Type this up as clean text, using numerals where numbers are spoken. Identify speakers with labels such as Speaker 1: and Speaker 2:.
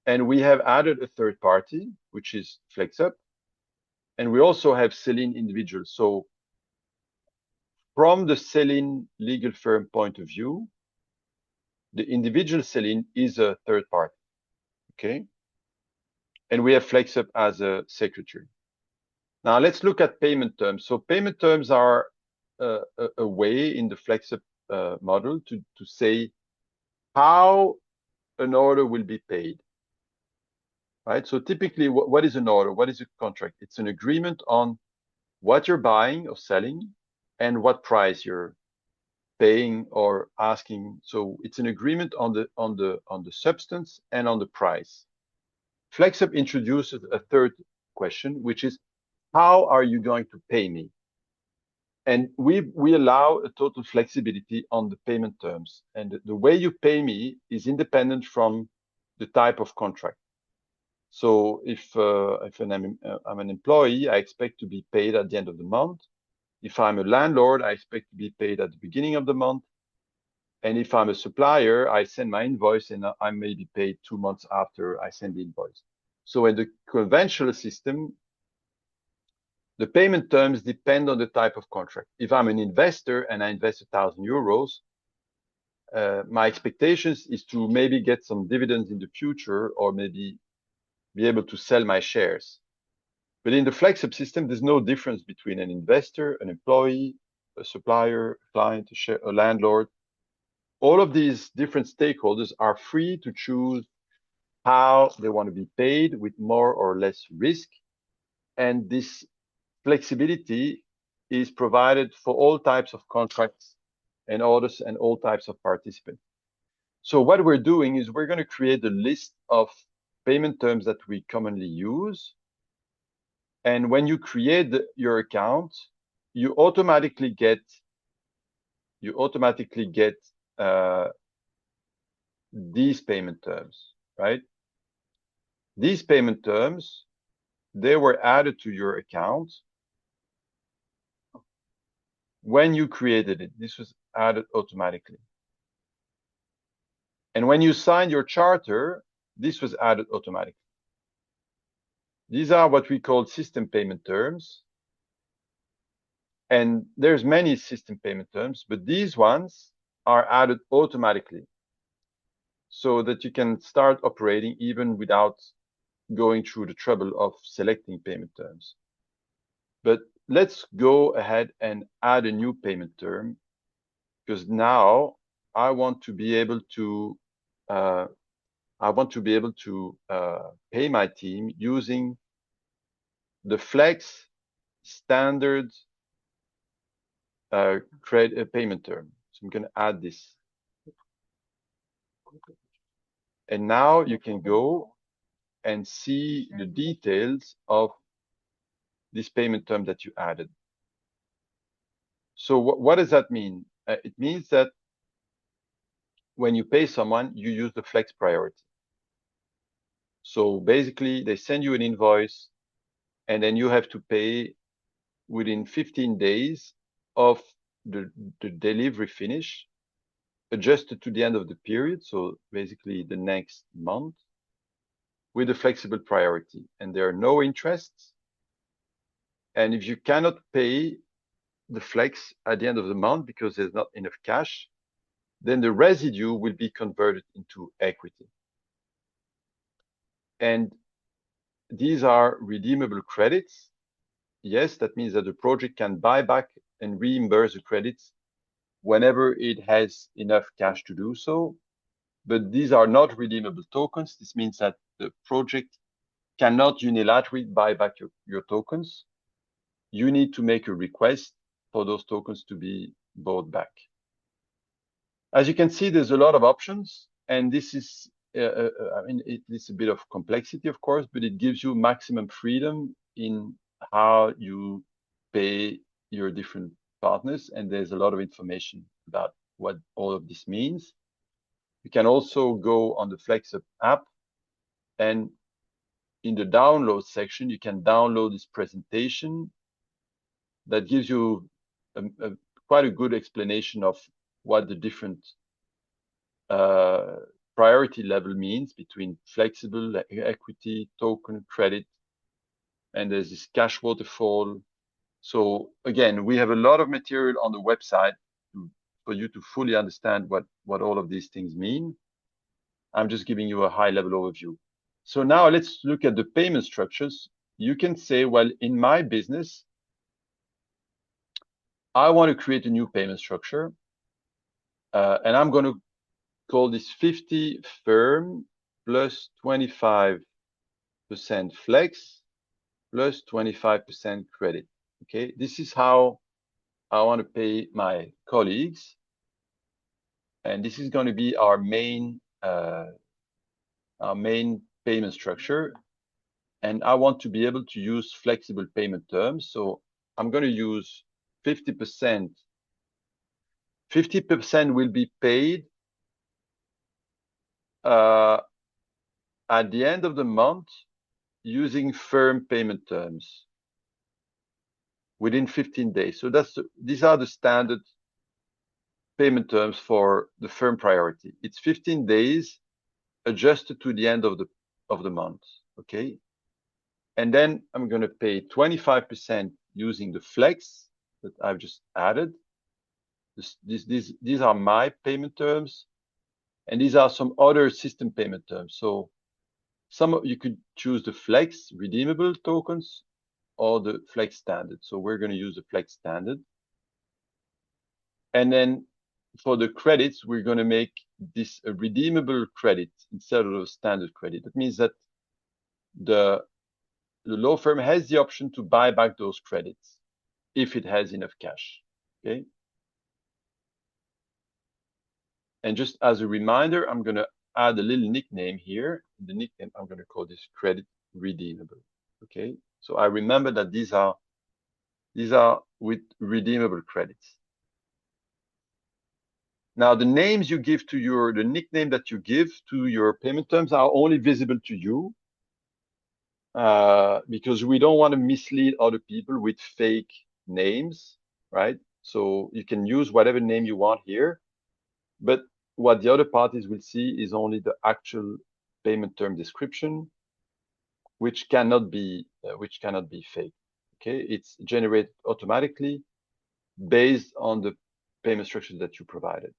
Speaker 1: And we have added a third party, which is FlexUp. And we also have selling individuals. So from the selling legal firm point of view, the individual selling is a third party, okay? And we have FlexUp as a secretary. Now let's look at payment terms. So payment terms are a way in the FlexUp model to say how an order will be paid, right? So typically, what is an order? What is a contract? It's an agreement on what you're buying or selling and what price you're paying or asking. So it's an agreement on the substance and on the price. FlexUp introduces a third question, which is how are you going to pay me? And we allow a total flexibility on the payment terms. And the way you pay me is independent from the type of contract. So if I'm an employee, I expect to be paid at the end of the month. If I'm a landlord, I expect to be paid at the beginning of the month. And if I'm a supplier, I send my invoice and I may be paid 2 months after I send the invoice. So in the conventional system, the payment terms depend on the type of contract. If I'm an investor and I invest €1,000, my expectations is to maybe get some dividends in the future or maybe be able to sell my shares. But in the FlexUp system, there's no difference between an investor, an employee, a supplier, a client, a landlord. All of these different stakeholders are free to choose how they want to be paid with more or less risk. And this flexibility is provided for all types of contracts and orders and all types of participants. So what we're doing is we're going to create a list of payment terms that we commonly use. And when you create your account, you automatically get these payment terms, right? These payment terms, they were added to your account when you created it. This was added automatically. And when you signed your charter, this was added automatically. These are what we call system payment terms. And there's many system payment terms, but these ones are added automatically so that you can start operating even without going through the trouble of selecting payment terms. But let's go ahead and add a new payment term, because now I want to be able to pay my team using the Flex standard payment term. So I'm going to add this. And now you can go and see the details of this payment term that you added. So what does that mean? It means that when you pay someone, you use the Flex priority. So basically, they send you an invoice, and then you have to pay within 15 days of the delivery finish, adjusted to the end of the period, so basically the next month, with a flexible priority. And there are no interests. And if you cannot pay the Flex at the end of the month because there's not enough cash, then the residue will be converted into equity. And these are redeemable credits. Yes, that means that the project can buy back and reimburse the credits whenever it has enough cash to do so. But these are not redeemable tokens. This means that the project cannot unilaterally buy back your tokens. You need to make a request for those tokens to be bought back. As you can see, there's a lot of options, and this is, it's a bit of complexity, of course, but it gives you maximum freedom in how you pay your different partners, and there's a lot of information about what all of this means. You can also go on the FlexUp app, and in the download section, you can download this presentation that gives you quite a good explanation of what the different priority level means between flexible, equity, token, credit, and there's this cash waterfall. So again, we have a lot of material on the website for you to fully understand what all of these things mean. I'm just giving you a high level overview. So now let's look at the payment structures. You can say, well, in my business, I want to create a new payment structure, and I'm going to call this 50 firm plus 25% flex plus 25% credit. Okay, this is how I want to pay my colleagues, and this is going to be our main payment structure. And I want to be able to use flexible payment terms. So I'm going to use 50%. 50% will be paid at the end of the month using firm payment terms within 15 days. So these are the standard payment terms for the firm priority. It's 15 days adjusted to the end of the month. Okay. And then I'm going to pay 25% using the flex that I've just added. These are my payment terms, and these are some other system payment terms. So you could choose the flex redeemable tokens or the flex standard. So we're going to use the flex standard. And then for the credits, we're going to make this a redeemable credit instead of a standard credit. That means that the law firm has the option to buy back those credits if it has enough cash. Okay. And just as a reminder, I'm going to add a little nickname here. The nickname, I'm going to call this credit redeemable. Okay. So I remember that these are with redeemable credits. Now, the names you give to the nickname that you give to your payment terms are only visible to you, because we don't want to mislead other people with fake names, right? So you can use whatever name you want here, but what the other parties will see is only the actual payment term description, which cannot be fake. Okay, it's generated automatically based on the payment structure that you provided.